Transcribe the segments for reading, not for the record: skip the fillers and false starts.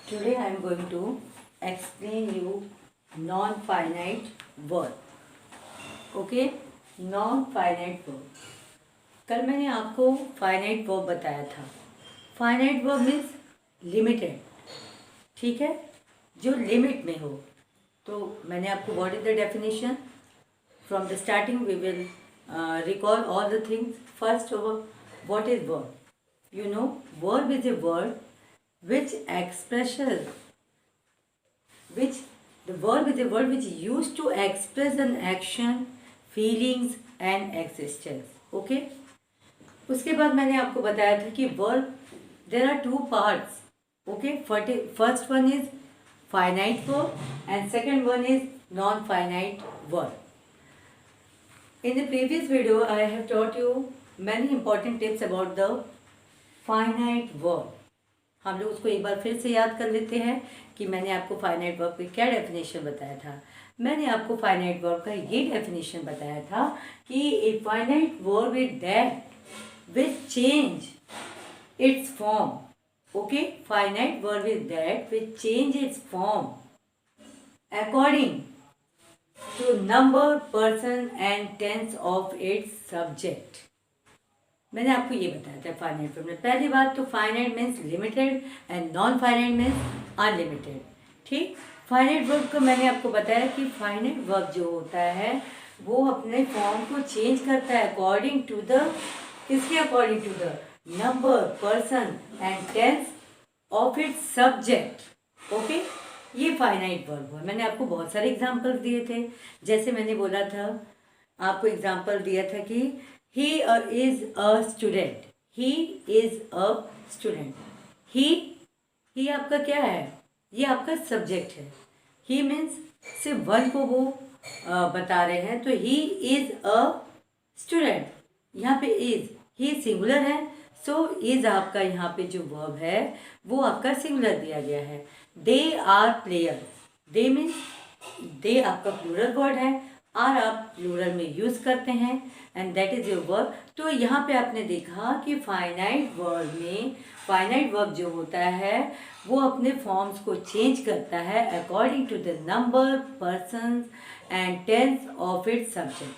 Today I am going to explain you non-finite verb. Okay, non-finite verb. कल मैंने आपको finite verb बताया था. फाइनाइट वर्ब मीन्स लिमिटेड, ठीक है, जो लिमिट में हो. तो मैंने आपको what is the definition from the starting we will recall all the things. First what is verb? You know, verb is a word which expresses, which the verb is a word which is used to express an action, feelings and existence. Okay. उसके बाद मैंने आपको बताया था कि verb there are two parts. Okay. First one is finite verb and second one is non-finite verb. In the previous video I have taught you many important tips about the finite verb. हम लोग उसको एक बार फिर से याद कर लेते हैं कि मैंने आपको फाइनाइट वर्ब की क्या डेफिनेशन बताया था. मैंने आपको फाइनाइट वर्ब का ये डेफिनेशन बताया था कि a finite verb is that which change its form. Okay, finite verb is that which change its form according to number, person and tense of its subject. मैंने आपको ये बताया था फाइनाइट वर्ब में. पहली बात तो finite means limited and non finite means unlimited. ठीक, फाइनाइट वर्ब को मैंने आपको बताया कि फाइनाइट वर्ब जो होता है वो अपने फॉर्म को चेंज करता है अकॉर्डिंग टू द, किसके according to the number, person and tense of its subject. Okay, ये फाइनाइट वर्ब है. मैंने आपको बहुत सारे एग्जाम्पल दिए थे. जैसे मैंने बोला था, आपको एग्जाम्पल दिया था कि he is a student. he is a student. he आपका क्या है? ये आपका सब्जेक्ट है. he means सिर्फ वन को वो बता रहे हैं. तो he is a student. यहाँ पे is, he सिंगुलर है, सो is आपका यहाँ पे जो वर्ब है वो आपका सिंगुलर दिया गया है. they are players. they means they आपका प्लूरल वर्ड है. आर आप प्लूरल में यूज़ करते हैं and that is your verb. तो यहाँ पे आपने देखा कि फाइनाइट वर्ब में, फाइनाइट वर्ब जो होता है वो अपने फॉर्म्स को चेंज करता है according to the number, person and tense of its subject.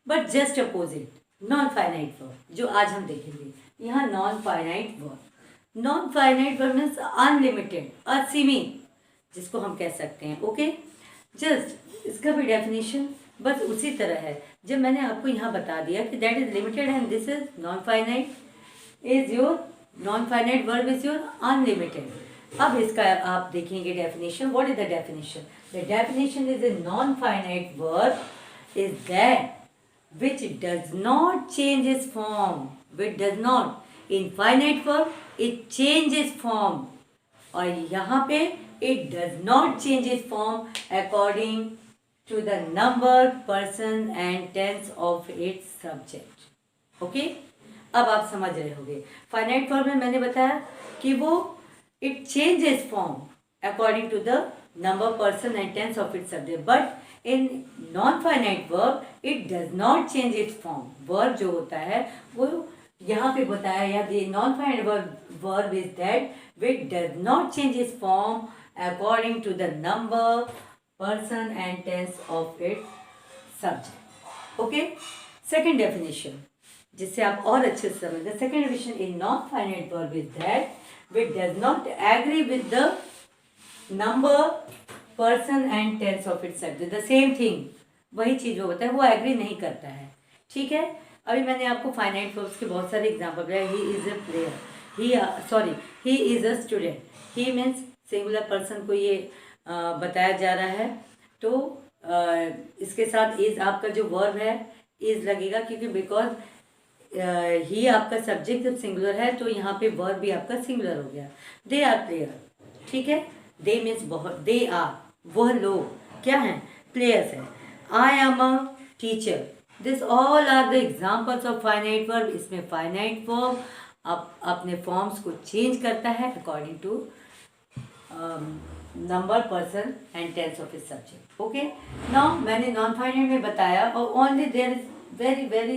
But just opposite non finite verb जो आज हम देखेंगे. यहाँ non finite verb, non finite verb means unlimited, असीमित, जिसको हम कह सकते हैं. ओके, जस्ट इसका भी डेफिनेशन बस उसी तरह है जब मैंने आपको यहाँ बता दिया कि that is limited and this is non finite. Is your non finite verb is your unlimited. अब इसका आप देखेंगे definition. What is the definition? The definition is a non finite verb is that which does not change its form. Which does not. In finite verb it change its form और यहाँ पे it does not change its form according to the number, person and tense of its subject. Okay? अब आप समझ रहे होंगे. Finite verb में मैंने बताया कि वो it changes form according to the number, person and tense of its subject. But in non-finite verb it does not change its form. Verb जो होता है वो यहाँ पे बताया या the non-finite verb is that which does not change its form according to the number, person and tense of its subject. Okay? Second definition, जिससे आप और अच्छे से समझ. The second definition in non-finite verb is that which does not agree with the number, person and tense of its subject. The same thing, वही चीज़ जो होता है वो एग्री नहीं करता है. ठीक है, अभी मैंने आपको फाइनाइट वर्ब्स के बहुत सारे एग्जाम्पल दिया. He is a player, he is a student. He means singular person को ये बताया जा रहा है. तो इसके साथ इज आपका जो वर्ब है इज लगेगा क्योंकि बिकॉज ही आपका सब्जेक्ट जब सिंगुलर है तो यहाँ पे वर्ब भी आपका सिंगुलर हो गया. They are player. ठीक है, दे मीन्स बहुत, दे आर वह लोग क्या हैं, प्लेयर्स हैं. I am a teacher. This all are the examples of finite verb. इसमें फाइनाइट वर्ब अपने फॉर्म्स को चेंज करता है according to number, person and tense of इस सब्जेक्ट. ओके, नाउ मैंने नॉन फाइनाइट में बताया और only there is very very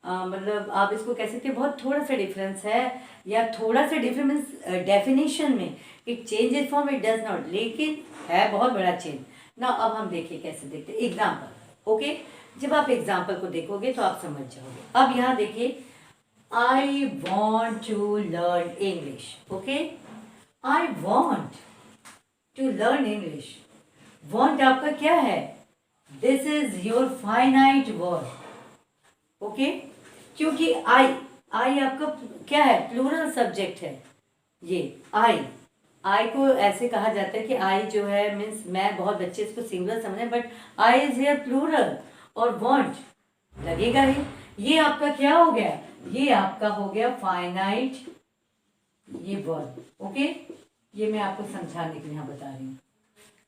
मतलब आप इसको कह सकते हैं बहुत थोड़ा सा डिफरेंस है, या थोड़ा सा डिफरेंस डेफिनेशन में, it changes form, it does not, लेकिन है बहुत बड़ा चेंज ना। अब हम देखिए कैसे देखते हैं एग्जाम्पल। ओके, जब आप एग्जाम्पल को देखोगे तो आप समझ जाओगे। अब यहाँ देखिए, I want to learn English. Okay, I want to learn English. Want आपका क्या है? This is your finite word. Okay, क्योंकि आई आपका क्या है? प्लूरल सब्जेक्ट है। ये आई को ऐसे कहा जाता है कि आई जो है मीन्स, मैं बहुत बच्चे इसको सिंगुलर समझे, but I is here plural, और वांट लगेगा ही। ये आपका क्या हो गया? ये आपका हो गया फाइनाइट ये वर्ड। ओके, ये मैं आपको समझाने के लिए यहाँ बता रही हूँ।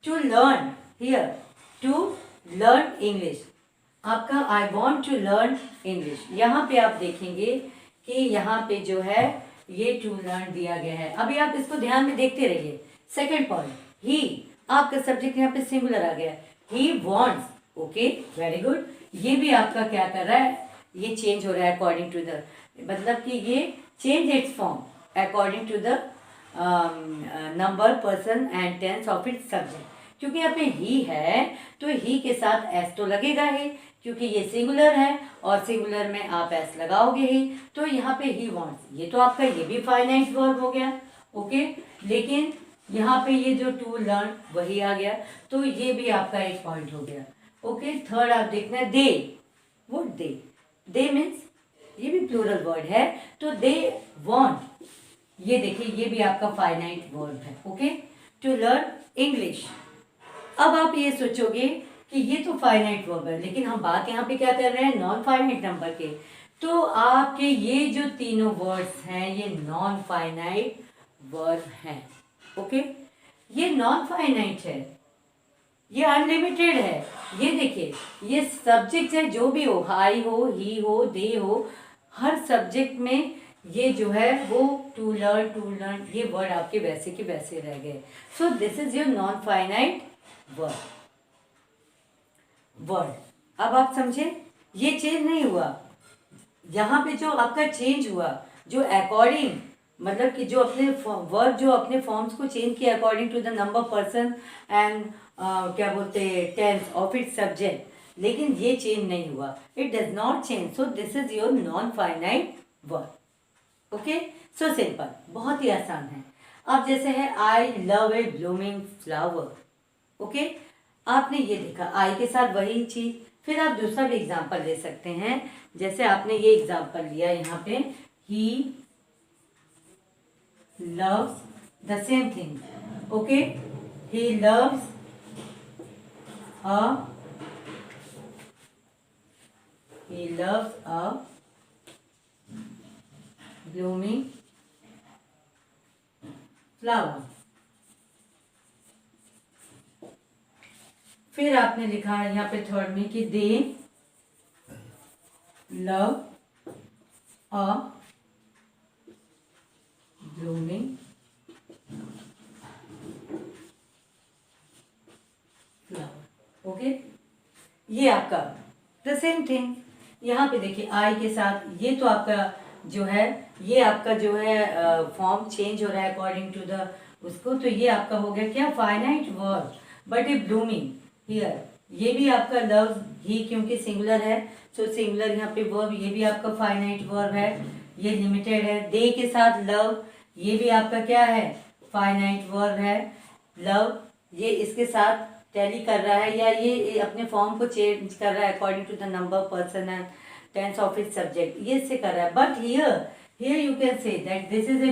To learn here, to learn English, आपका I want to learn English. यहाँ पे आप देखेंगे कि यहाँ पे जो है ये टू लर्न दिया गया है। अभी आप इसको ध्यान में देखते रहिए। सेकंड पॉइंट, ही, आपका सब्जेक्ट यहाँ पे सिंगुलर आ गया, he wants. Okay, very good. ये भी आपका क्या कर रहा है? ये चेंज हो रहा है अकॉर्डिंग टू द, मतलब कि ये change its form according to the number, person and tense of its subject. क्योंकि यहाँ पे ही है तो ही के साथ एस तो लगेगा ही, क्योंकि ये सिंगुलर है और सिंगुलर में आप एस लगाओगे ही, तो यहाँ पे ही वांट्स, ये तो आपका ये भी फाइनाइट वर्ब हो गया। ओके, लेकिन यहाँ पे ये जो टू लर्न वही आ गया, तो ये भी आपका एक पॉइंट हो गया। ओके, थर्ड आप देखना है दे। वो दे मीन्स ये भी प्लूरल वर्ड है, तो दे वांट, ये देखिए ये भी आपका फाइनाइट वर्ब है। Okay, to learn English. अब आप ये सोचोगे कि ये तो फाइनाइट वर्ब है, लेकिन हम बात यहाँ पे क्या कर रहे हैं? नॉन फाइनाइट नंबर के। तो आपके ये जो तीनों वर्ड्स हैं ये नॉन फाइनाइट वर्ब हैं। ओके, ये नॉन फाइनाइट है, ये अनलिमिटेड है। ये देखिए, ये सब्जेक्ट है, जो भी हो, आई हो, ही हो, दे हो, हर सब्जेक्ट में ये जो है वो टू लर्न ये वर्ड आपके वैसे के वैसे रह गए। So this is your non finite word. अब आप समझे, ये चेंज नहीं हुआ। यहाँ पे जो आपका चेंज हुआ, जो अकॉर्डिंग, मतलब कि जो अपने वर्ड जो अपने फॉर्म्स को चेंज किया according to the number, person and क्या बोलते हैं टेंस ऑफ इट्स सब्जेक्ट, लेकिन ये चेंज नहीं हुआ। It does not change, so this is your non finite word. Okay, so simple, बहुत ही आसान है। अब जैसे है I love A blooming flower. Okay, आपने ये देखा आई के साथ वही चीज। फिर आप दूसरा भी एग्जाम्पल ले सकते हैं, जैसे आपने ये एग्जाम्पल लिया यहाँ पे, ही loves the same thing. Okay, he loves a blooming flower. फिर आपने लिखा है यहाँ पे थर्ड में कि दे लव अ blooming flower। ओके, ये आपका द सेम थिंग। यहाँ पे देखिए आई के साथ ये तो आपका जो है, ये आपका जो है फॉर्म चेंज हो रहा है अकॉर्डिंग टू द उसको, तो ये आपका हो गया क्या? Finite verb. But A blooming here, ये भी आपका लव ही, क्योंकि सिंगुलर है, सो सिंगुलर यहाँ पे वर्ब, ये भी आपका फाइनाइट वर्ब है, ये लिमिटेड है। दे के साथ लव, ये भी आपका क्या है? फाइनाइट वर्ब है। लव ये इसके साथ टैली कर रहा है, या ये अपने फॉर्म को चेंज कर रहा है according to the number, person and tense of its subject, ये इससे कर रहा है। But here you can say that this is a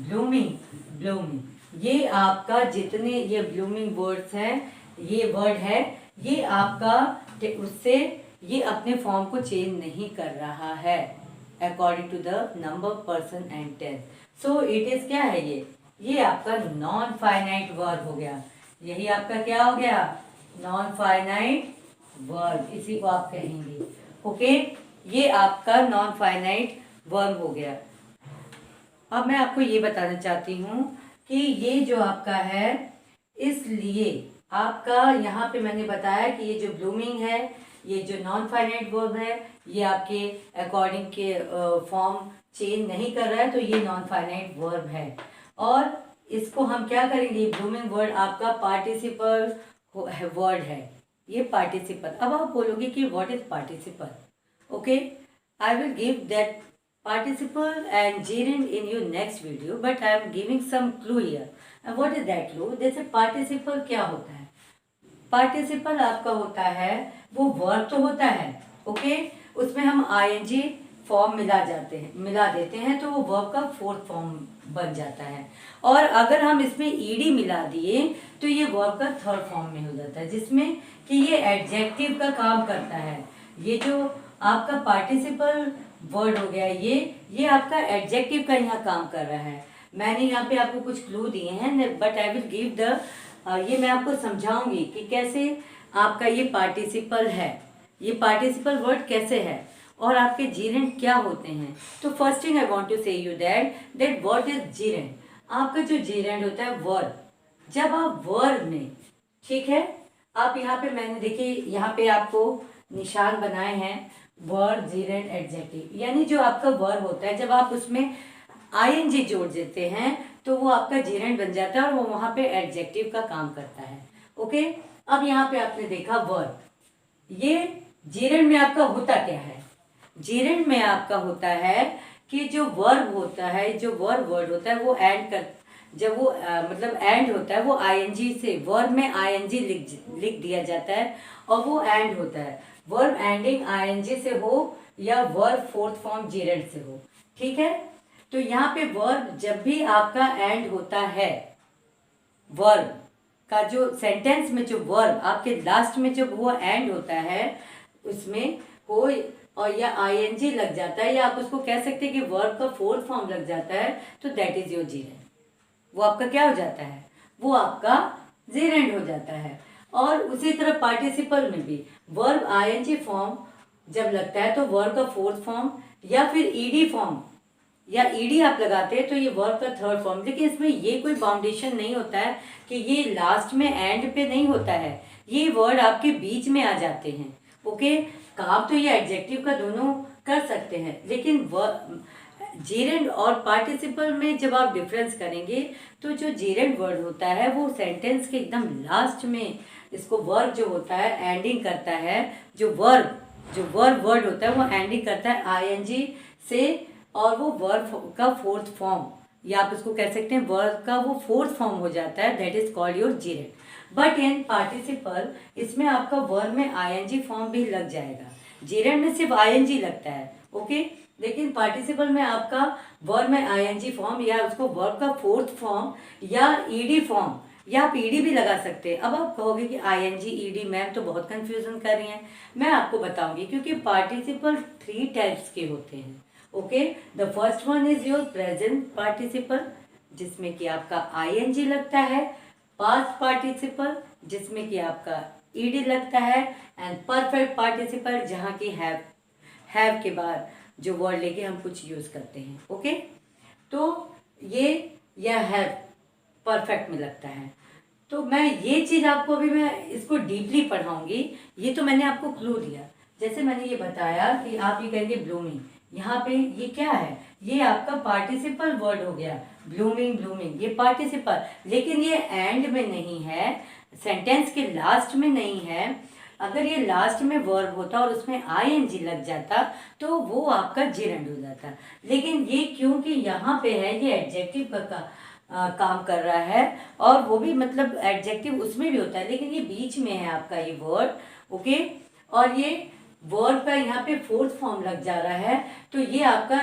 blooming. ये आपका जितने ये ब्लूमिंग वर्ड्स हैं, ये वर्ड है, ये आपका उससे ये अपने फॉर्म को चेंज नहीं कर रहा है according to the number, person and tense. So it is क्या है? ये आपका नॉन फाइनाइट वर्ब हो गया। यही आपका क्या हो गया? नॉन फाइनाइट वर्ब, इसी को आप कहेंगे। ओके, ये आपका नॉन फाइनाइट वर्ब हो गया। अब मैं आपको ये बताना चाहती हूँ कि ये जो आपका है, इसलिए आपका यहाँ पे मैंने बताया कि ये जो ब्लूमिंग है, ये जो नॉन फाइनाइट वर्ब है ये आपके अकॉर्डिंग के फॉर्म चेंज नहीं कर रहा है, तो ये नॉन फाइनाइट वर्ब है। और इसको हम क्या करेंगे, ब्लूमिंग वर्ड आपका पार्टिसिपल वर्ड है, ये पार्टिसिपल। अब आप बोलोगे कि what is participle, okay, I will give that participle and gerund in your next video, but I am giving some clue here. And what is that clue? जैसे participle क्या होता है, participle आपका होता है वो वर्ब तो होता है, ओके, उसमें हम ing फॉर्म मिला देते हैं तो वो वर्ब का फोर्थ फॉर्म बन जाता है। और अगर हम इसमें ed मिला दिए तो ये वर्ब का थर्ड फॉर्म में हो जाता है, जिसमें कि ये एडजेक्टिव का काम करता है। ये जो आपका पार्टिसिपल वर्ड हो गया, ये आपका एडजेक्टिव का यहाँ काम कर रहा है। मैंने यहाँ पे आपको कुछ क्लू दिए हैं, but I will give the ये मैं आपको समझाऊंगी कि कैसे आपका ये पार्टिसिपल है, ये पार्टिसिपल वर्ड कैसे है और आपके जीरेंड क्या होते हैं। तो first thing I want to say you that what is gerund. आपका जो जीरेंड होता है वर्ब, जब आप वर्ब में, ठीक है, आप यहाँ पे मैंने देखिए यहाँ पे आपको निशान बनाए हैं वर्ब जीरेंड एडजेक्टिव, यानी जो आपका वर्ब होता है जब आप उसमें आईएनजी जोड़ देते हैं तो वो आपका जीरेंड बन जाता है और वो वहां पे एडजेक्टिव का काम करता है, ओके। अब यहाँ पे आपने देखा वर्ब, ये जीरेंड में आपका होता क्या है, जीरेंड में आपका होता है कि जो वर्ब होता है, जो वर्ब वर्ड होता है वो एंड कर, जब वो मतलब एंड होता है वो आईएनजी से, वर्ब में आईएनजी लिख दिया जाता है और वो एंड होता है। वर्ब एंडिंग आईएनजी से हो या वर्ब फोर्थ फॉर्म जीरेंड से हो, ठीक है। तो यहाँ पे वर्ब जब भी आपका एंड होता है, वर्ब का जो सेंटेंस में जो वर्ब आपके लास्ट में जब वो एंड होता है उसमें हो और या आईएनजी लग जाता है, या आप उसको कह सकते हैं कि वर्ब का फोर्थ फॉर्म लग जाता है, तो दैट इज योर जीरेंड। वो आपका क्या हो जाता है, वो आपका जीरेंड हो जाता है। और उसी तरह पार्टिसिपल में भी वर्ब आईएनजी फॉर्म जब लगता है तो वर्ब का फोर्थ फॉर्म या फिर ईडी फॉर्म या ईडी आप लगाते हैं तो ये वर्ब का थर्ड फॉर्म। लेकिन इसमें ये कोई बाउंडेशन नहीं होता है कि ये लास्ट में एंड पे नहीं होता है, ये वर्ड आपके बीच में आ जाते हैं, ओके। काम तो ये एडजेक्टिव का दोनों कर सकते हैं, लेकिन जीरेंड और पार्टिसिपल में जब आप डिफरेंस करेंगे तो जो जीरेंड वर्ड होता है वो सेंटेंस के एकदम लास्ट में इसको वर्ब जो होता है एंडिंग करता है, जो वर्ब वर्ड होता है वो एंडिंग करता है आईएनजी से, और वो वर्ब का फोर्थ फॉर्म, या आप इसको कह सकते हैं वर्ब का वो फोर्थ फॉर्म हो जाता है, that is called your जीरेंड। But in participle इसमें आपका वर्ब में आईएनजी फॉर्म भी लग जाएगा, जीरेंड में सिर्फ आईएनजी लगता है, ओके। लेकिन पार्टिसिपल में आपका वर्ब में आईएनजी फॉर्म या उसको वर्ब का फोर्थ फॉर्म या ईडी फॉर्म, या आप ईडी भी लगा सकते हैं। अब आप कहोगे कि आईएनजी ईडी मैम तो बहुत कंफ्यूजन कर रही हैं, मैं आपको बताऊंगी, क्योंकि पार्टिसिपल 3 टाइप्स के होते हैं, okay. The first one is your present participle जिसमें कि आपका आईएनजी लगता है, पास्ट पार्टिसिपल जिसमें कि आपका ईडी लगता है, एंड परफेक्ट पार्टिसिपल जहाँ की हैव के बाद जो वर्ड लेके हम कुछ यूज करते हैं, ओके। तो ये या हैव परफेक्ट में लगता है। तो मैं ये चीज आपको अभी मैं इसको डीपली पढ़ाऊंगी, ये तो मैंने आपको क्लू दिया। जैसे मैंने ये बताया कि आप ये कहेंगे ब्लूमिंग, यहाँ पे ये क्या है, ये आपका पार्टिसिपल वर्ड हो गया, ब्लूमिंग ये पार्टिसिपल, लेकिन ये एंड में नहीं है, सेंटेंस के लास्ट में नहीं है। अगर ये लास्ट में वर्ब होता और उसमें आईएनजी लग जाता तो वो आपका जीरेंड हो जाता, लेकिन ये क्योंकि यहाँ पे है ये एडजेक्टिव का काम कर रहा है, और वो भी मतलब एडजेक्टिव उसमें भी होता है, लेकिन ये बीच में है आपका ये वर्ड, ओके। और ये वर्ब का यहाँ पे फोर्थ फॉर्म लग जा रहा है, तो ये आपका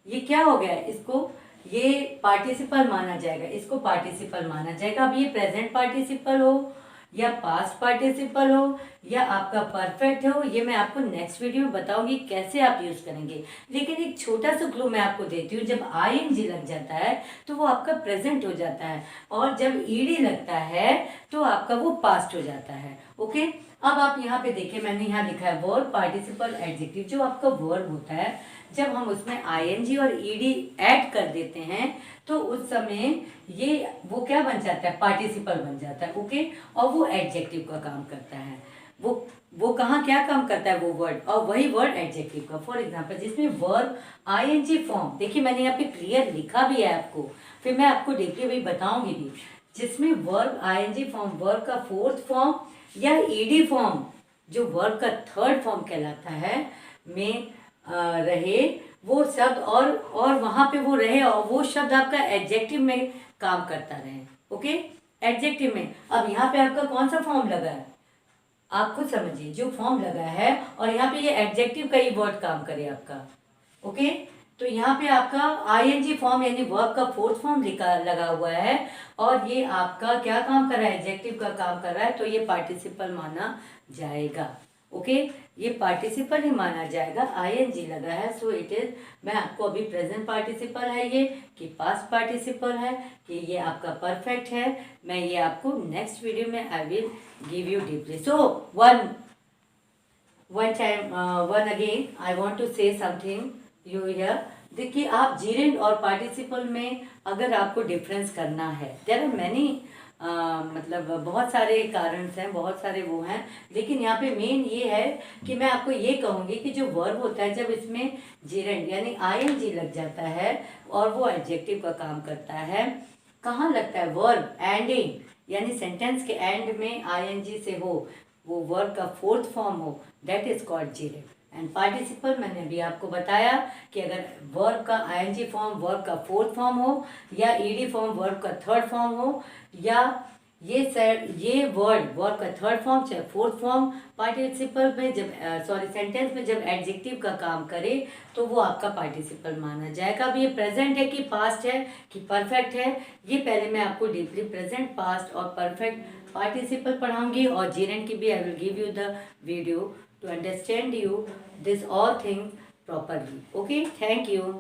ये क्या हो गया, इसको ये पार्टिसिपल माना जाएगा, इसको पार्टिसिपल माना जाएगा। अब ये प्रेजेंट पार्टिसिपल हो या पास्ट पार्टिसिपल हो या आपका परफेक्ट हो, ये मैं आपको नेक्स्ट वीडियो में बताऊंगी कैसे आप यूज करेंगे। लेकिन एक छोटा सा क्लू मैं आपको देती हूँ, जब आईएनजी लग जाता है तो वो आपका प्रेजेंट हो जाता है, और जब ईडी लगता है तो आपका वो पास्ट हो जाता है, ओके। अब आप यहाँ पे देखिए, मैंने यहाँ लिखा है वर्ब पार्टिसिपल एडजेक्टिव, जो आपका वर्ब होता है जब हम उसमें आईएनजी और ईडी ऐड कर देते हैं तो उस समय ये वो क्या बन जाता है, पार्टिसिपल बन जाता है, ओके। और वो एडजेक्टिव का काम करता है, वो कहाँ क्या काम करता है वो वर्ड, और वही वर्ड एडजेक्टिव का। फॉर एग्जांपल जिसमें वर्ब आईएनजी फॉर्म, देखिए मैंने यहाँ पे क्लियर लिखा भी है आपको, फिर मैं आपको देखिए भाई बताऊंगी भी, जिसमें वर्ब आईएनजी फॉर्म वर्ब का फोर्थ फॉर्म या ईडी फॉर्म जो वर्ब का थर्ड फॉर्म कहलाता है में रहे वो शब्द, और वहाँ पे वो रहे और वो शब्द आपका एडजेक्टिव में काम करता रहे। ओके, एडजेक्टिव में। अब यहाँ पे आपका कौन सा फॉर्म लगा है आप खुद समझिए, जो फॉर्म लगा है और यहाँ पे ये एडजेक्टिव का ही वर्ड काम करे आपका। ओके, तो यहाँ पे आपका आईएनजी फॉर्म यानी वर्ब का फोर्थ फॉर्म लगा हुआ है और ये आपका क्या काम कर रहा है, एडजेक्टिव का काम कर रहा है, तो ये पार्टिसिपल माना जाएगा। ओके, ये पार्टिसिपल ही माना जाएगा, आईएनजी लगा है, सो इट इज। मैं आपको अभी प्रेजेंट पार्टिसिपल है ये कि पास्ट पार्टिसिपल है कि ये आपका परफेक्ट है, मैं ये आपको नेक्स्ट वीडियो में I will give you deeply. So one again I want to say something you hear. देखिए आप जीरेंड और पार्टिसिपल में अगर आपको डिफरेंस करना है, देयर आर मैनी मतलब बहुत सारे कारण हैं, बहुत सारे वो हैं, लेकिन यहाँ पे मेन ये है कि मैं आपको ये कहूँगी कि जो वर्ब होता है जब इसमें जीरेंड यानी आईएनजी लग जाता है और वो एडजेक्टिव का काम करता है, कहाँ लगता है, वर्ब एंडिंग यानी सेंटेंस के एंड में आईएनजी से हो, वो वर्ब का फोर्थ फॉर्म हो, that is called जीरेंड। And participle मैंने भी आपको बताया कि अगर वर्ब का आईएनजी फॉर्म वर्ब का फोर्थ फॉर्म हो या ईडी फॉर्म वर्ब का थर्ड फॉर्म हो, या ये वर्ब का थर्ड फॉर्म चाहे फोर्थ फॉर्म पार्टिसिपल में जब सेंटेंस में जब एडजेक्टिव का काम करे तो वो आपका पार्टिसिपल माना जाएगा। अब ये प्रेजेंट है कि पास्ट है कि परफेक्ट है, ये पहले मैं आपको डीपली प्रेजेंट पास्ट और परफेक्ट पार्टिसिपल पढ़ाऊंगी, और जीरेंड की भी आई will give you the video to understand you this all things properly. Okay, thank you.